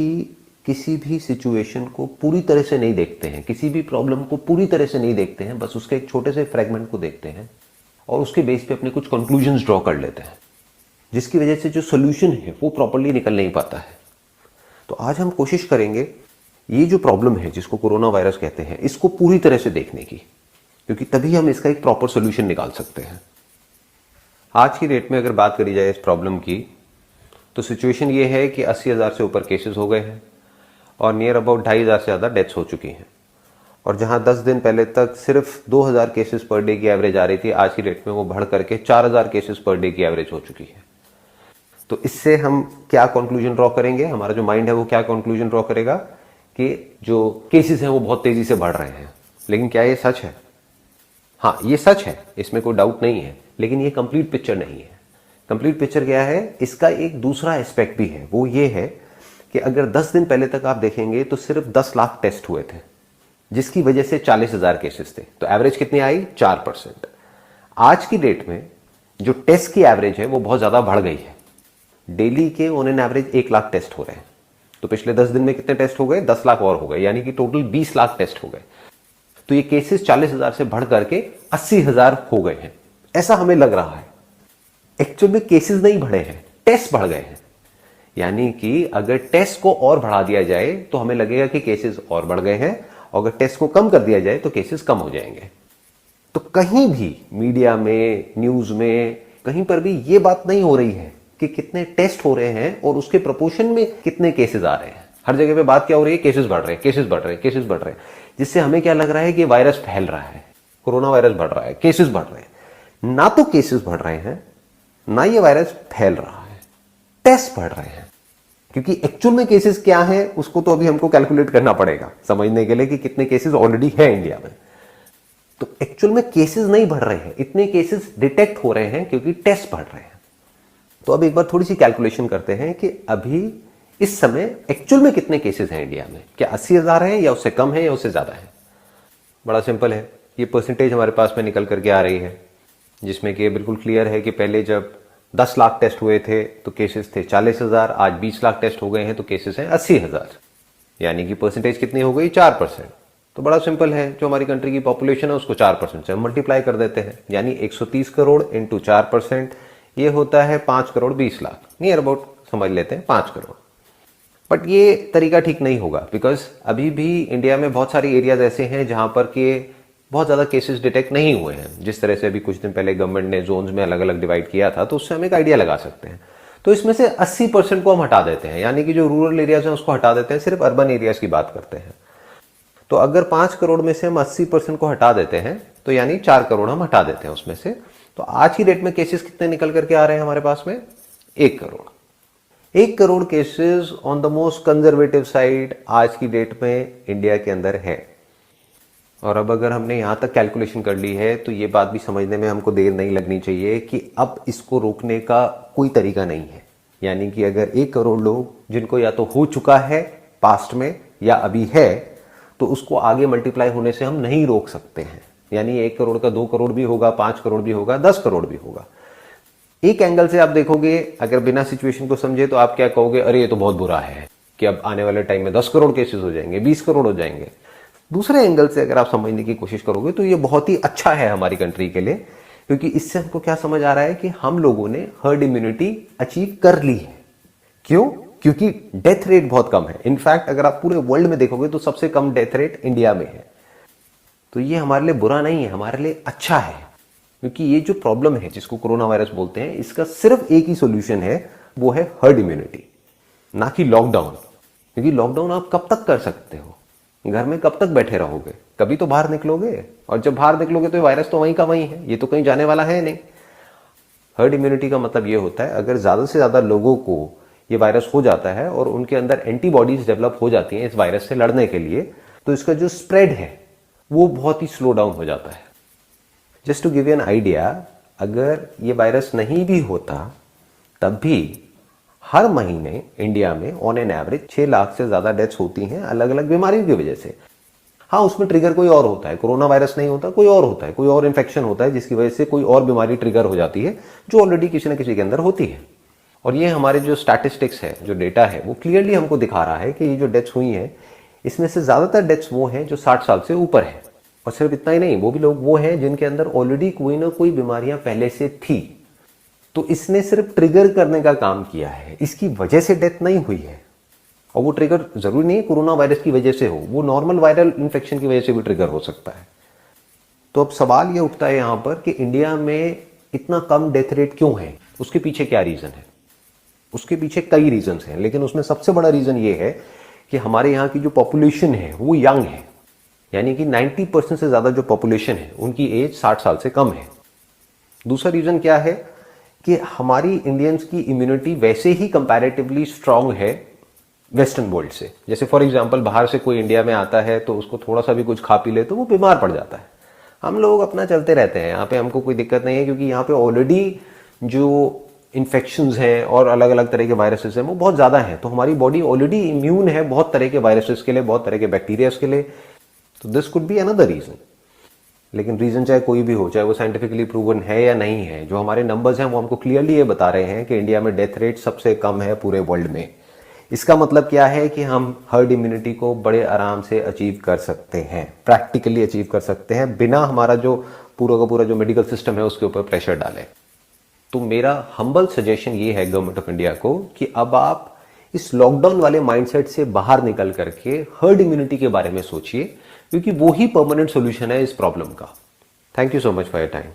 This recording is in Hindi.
कि किसी भी सिचुएशन को पूरी तरह से नहीं देखते हैं, किसी भी प्रॉब्लम को पूरी तरह से नहीं देखते हैं, बस उसके एक छोटे से फ्रेगमेंट को देखते हैं और उसके बेस पे अपने कुछ कंक्लूजन्स ड्रॉ कर लेते हैं, जिसकी वजह से जो सोल्यूशन है वो प्रॉपर्ली निकल नहीं पाता है। तो आज हम कोशिश करेंगे ये जो प्रॉब्लम है जिसको कोरोना वायरस कहते हैं, इसको पूरी तरह से देखने की, क्योंकि तभी हम इसका एक प्रॉपर सोल्यूशन निकाल सकते हैं। आज की डेट में अगर बात करी जाए इस प्रॉब्लम की, तो सिचुएशन ये है कि 80,000 से ऊपर केसेस हो गए हैं और नियर अबाउट 2,500 से ज़्यादा डेथ्स हो चुकी हैं। और जहां 10 दिन पहले तक सिर्फ 2,000 केसेस पर डे की एवरेज आ रही थी, आज की डेट में वो बढ़ करके 4,000 केसेस पर डे की एवरेज हो चुकी है। तो इससे हम क्या कंक्लूजन ड्रॉ करेंगे, हमारा जो माइंड है वो क्या कंक्लूजन ड्रॉ करेगा कि जो केसेस हैं वो बहुत तेजी से बढ़ रहे हैं। लेकिन क्या ये सच है? हाँ, ये सच है, इसमें कोई डाउट नहीं है, लेकिन ये कंप्लीट पिक्चर नहीं है। कंप्लीट पिक्चर क्या है? इसका एक दूसरा एस्पेक्ट भी है, वो ये है कि अगर 10 दिन पहले तक आप देखेंगे तो सिर्फ 10 लाख टेस्ट हुए थे, जिसकी वजह से 40,000 केसेस थे। तो एवरेज कितनी आई? 4%। आज की डेट में जो टेस्ट की एवरेज है वो बहुत ज्यादा बढ़ गई है। डेली के on an average 1 lakh test हो रहे हैं। तो पिछले 10 दिन में कितने टेस्ट हो गए? 10 लाख और हो गए, यानी कि टोटल 20 लाख टेस्ट हो गए। तो ये केसेस 40,000 से बढ़ करके 80,000 हो गए हैं, ऐसा हमें लग रहा है। एक्चुअल में केसेस नहीं बढ़े हैं, टेस्ट बढ़ गए हैं। यानी कि अगर टेस्ट को और बढ़ा दिया जाए तो हमें लगेगा कि केसेस और बढ़ गए हैं, और अगर टेस्ट को कम कर दिया जाए तो केसेस कम हो जाएंगे। तो कहीं भी मीडिया में, न्यूज में, कहीं पर भी ये बात नहीं हो रही है कि कितने टेस्ट हो रहे हैं और उसके प्रोपोर्शन में कितने केसेस आ रहे हैं। हर जगह पे बात क्या हो रही है? केसेस बढ़ रहे हैं, केसेस बढ़ रहे हैं, केसेस बढ़ रहे हैं, जिससे हमें क्या लग रहा है कि वायरस फैल रहा है, कोरोना वायरस बढ़ रहा है, केसेस बढ़ रहे हैं। ना तो केसेस बढ़ रहे हैं, ना ये वायरस फैल रहा है, टेस्ट बढ़ रहे हैं। क्योंकि एक्चुअल में केसेस क्या है उसको तो अभी हमको कैलकुलेट करना पड़ेगा समझने के लिए कि कितने केसेस ऑलरेडी है इंडिया में। तो एक्चुअल में केसेस नहीं बढ़ रहे हैं, इतने केसेस डिटेक्ट हो रहे हैं क्योंकि टेस्ट बढ़ रहे हैं। तो अब एक बार थोड़ी सी कैलकुलेशन करते हैं कि अभी इस समय एक्चुअल में कितने केसेस हैं इंडिया में। क्या 80,000 है या उससे कम है या उससे ज्यादा है? बड़ा सिंपल है, ये परसेंटेज हमारे पास में निकल करके आ रही है, जिसमें कि बिल्कुल क्लियर है कि पहले जब 10 लाख टेस्ट हुए थे तो केसेस थे 40,000, आज 20 लाख टेस्ट हो गए हैं तो केसेस हैं 80,000, यानी कि परसेंटेज कितनी हो गई? 4%। तो बड़ा सिंपल है, जो हमारी कंट्री की पॉपुलेशन है उसको 4% से हम मल्टीप्लाई कर देते हैं, यानी 130 करोड़ इंटू 4%, ये होता है 5 करोड़ 20 लाख, नियर अबाउट समझ लेते हैं 5 करोड़। बट ये तरीका ठीक नहीं होगा, बिकॉज अभी भी इंडिया में बहुत सारी एरियाज ऐसे हैं जहां पर के बहुत ज़्यादा केसेस डिटेक्ट नहीं हुए हैं। जिस तरह से अभी कुछ दिन पहले गवर्नमेंट ने जोन्स में अलग अलग डिवाइड किया था, तो उससे हम एक आइडिया लगा सकते हैं। तो इसमें से 80% को हम हटा देते हैं, यानी कि जो रूरल एरियाज हैं उसको हटा देते हैं, सिर्फ अर्बन एरियाज की बात करते हैं। तो अगर 5 करोड़ में से हम 80% को हटा देते हैं तो यानी 4 करोड़ हम हटा देते हैं उसमें से। तो आज की डेट में केसेस कितने निकल करके आ रहे हैं हमारे पास में? 1 crore. 1 crore cases on the most conservative side आज की डेट में इंडिया के अंदर है। और अब अगर हमने यहां तक कैलकुलेशन कर ली है तो ये बात भी समझने में हमको देर नहीं लगनी चाहिए कि अब इसको रोकने का कोई तरीका नहीं है। यानी कि अगर 1 करोड़ लोग जिनको या तो हो चुका है पास्ट में या अभी है, तो उसको आगे मल्टीप्लाई होने से हम नहीं रोक सकते हैं। यानी 1 करोड़ का 2 करोड़ भी होगा, 5 करोड़ भी होगा, 10 करोड़ भी होगा। एक एंगल से आप देखोगे, अगर बिना सिचुएशन को समझे तो आप क्या कहोगे? अरे ये तो बहुत बुरा है कि अब आने वाले टाइम में 10 करोड़ केसेस हो जाएंगे, 20 करोड़ हो जाएंगे। दूसरे एंगल से अगर आप समझने की कोशिश करोगे तो ये बहुत ही अच्छा है हमारी कंट्री के लिए, क्योंकि इससे हमको क्या समझ आ रहा है कि हम लोगों ने हर्ड इम्यूनिटी अचीव कर ली है। क्यों? क्योंकि डेथ रेट बहुत कम है। इनफैक्ट अगर आप पूरे वर्ल्ड में देखोगे तो सबसे कम डेथ रेट इंडिया में है। तो ये हमारे लिए बुरा नहीं है, हमारे लिए अच्छा है, क्योंकि ये जो प्रॉब्लम है जिसको कोरोना वायरस बोलते हैं, इसका सिर्फ एक ही सॉल्यूशन है, वो है हर्ड इम्यूनिटी, ना कि लॉकडाउन। क्योंकि लॉकडाउन आप कब तक कर सकते हो? घर में कब तक बैठे रहोगे? कभी तो बाहर निकलोगे, और जब बाहर निकलोगे तो वायरस तो वहीं का वहीं है, ये तो कहीं जाने वाला है नहीं। हर्ड इम्यूनिटी का मतलब ये होता है अगर ज्यादा से ज्यादा लोगों को ये वायरस हो जाता है और उनके अंदर एंटीबॉडीज डेवलप हो जाती हैं इस वायरस से लड़ने के लिए, तो इसका जो स्प्रेड है वो बहुत ही स्लो डाउन हो जाता है। Just to give you an idea, अगर ये वायरस नहीं भी होता तब भी हर महीने इंडिया में ऑन एन एवरेज 6 लाख से ज्यादा डेथ्स होती हैं अलग अलग बीमारियों की वजह से। हाँ, उसमें ट्रिगर कोई और होता है, कोरोना वायरस नहीं होता, कोई और होता है, कोई और इन्फेक्शन होता है जिसकी वजह से कोई और बीमारी ट्रिगर हो जाती है जो ऑलरेडी किसी न किसी के अंदर होती है। और ये हमारे जो स्टैटिस्टिक्स है, जो डेटा है, वो क्लियरली हमको दिखा रहा है कि ये जो डेथ्स हुई हैं, इसमें से ज़्यादातर डेथ्स वो हैं जो 60 साल से ऊपर हैं। और सिर्फ इतना ही नहीं, वो भी लोग वो हैं जिनके अंदर ऑलरेडी कोई ना कोई बीमारियां पहले से थी। तो इसने सिर्फ ट्रिगर करने का काम किया है, इसकी वजह से डेथ नहीं हुई है। और वो ट्रिगर जरूरी नहीं है कोरोना वायरस की वजह से हो, वो नॉर्मल वायरल इन्फेक्शन की वजह से भी ट्रिगर हो सकता है। तो अब सवाल ये उठता है यहां पर कि इंडिया में इतना कम डेथ रेट क्यों है, उसके पीछे क्या रीजन है? उसके पीछे कई रीजन हैं, लेकिन उसमें सबसे बड़ा रीजन ये है कि हमारे यहाँ की जो पॉपुलेशन है वो यंग है, यानी कि 90% से ज्यादा जो पॉपुलेशन है उनकी एज 60 साल से कम है। दूसरा रीजन क्या है कि हमारी इंडियंस की इम्यूनिटी वैसे ही कंपैरेटिवली स्ट्रांग है वेस्टर्न वर्ल्ड से। जैसे फॉर एग्जांपल बाहर से कोई इंडिया में आता है तो उसको थोड़ा सा भी कुछ खा पी ले तो वो बीमार पड़ जाता है। हम लोग अपना चलते रहते हैं, यहाँ पे हमको कोई दिक्कत नहीं है, क्योंकि यहाँ पे ऑलरेडी जो इन्फेक्शंस हैं और अलग अलग तरह के वायरसेस हैं वो बहुत ज़्यादा हैं। तो हमारी बॉडी ऑलरेडी इम्यून है बहुत तरह के वायरसेस के लिए, बहुत तरह के बैक्टीरियाज के लिए। तो this could be another reason. लेकिन रीजन चाहे कोई भी हो, चाहे वो साइंटिफिकली प्रूवन है या नहीं है, जो हमारे नंबर्स हैं वो हमको क्लियरली ये बता रहे हैं कि इंडिया में डेथ रेट सबसे कम है पूरे वर्ल्ड में। इसका मतलब क्या है कि हम हर्ड इम्यूनिटी को बड़े आराम से अचीव कर सकते हैं, प्रैक्टिकली अचीव कर सकते हैं, बिना हमारा जो पूरा का पूरा जो मेडिकल सिस्टम है उसके ऊपर प्रेशर डालें। तो मेरा हम्बल सजेशन ये है गवर्नमेंट ऑफ इंडिया को कि अब आप इस लॉकडाउन वाले माइंडसेट से बाहर निकल करके हर्ड इम्यूनिटी के बारे में सोचिए, क्योंकि वो ही परमानेंट सॉल्यूशन है इस प्रॉब्लम का। Thank you so much for your time.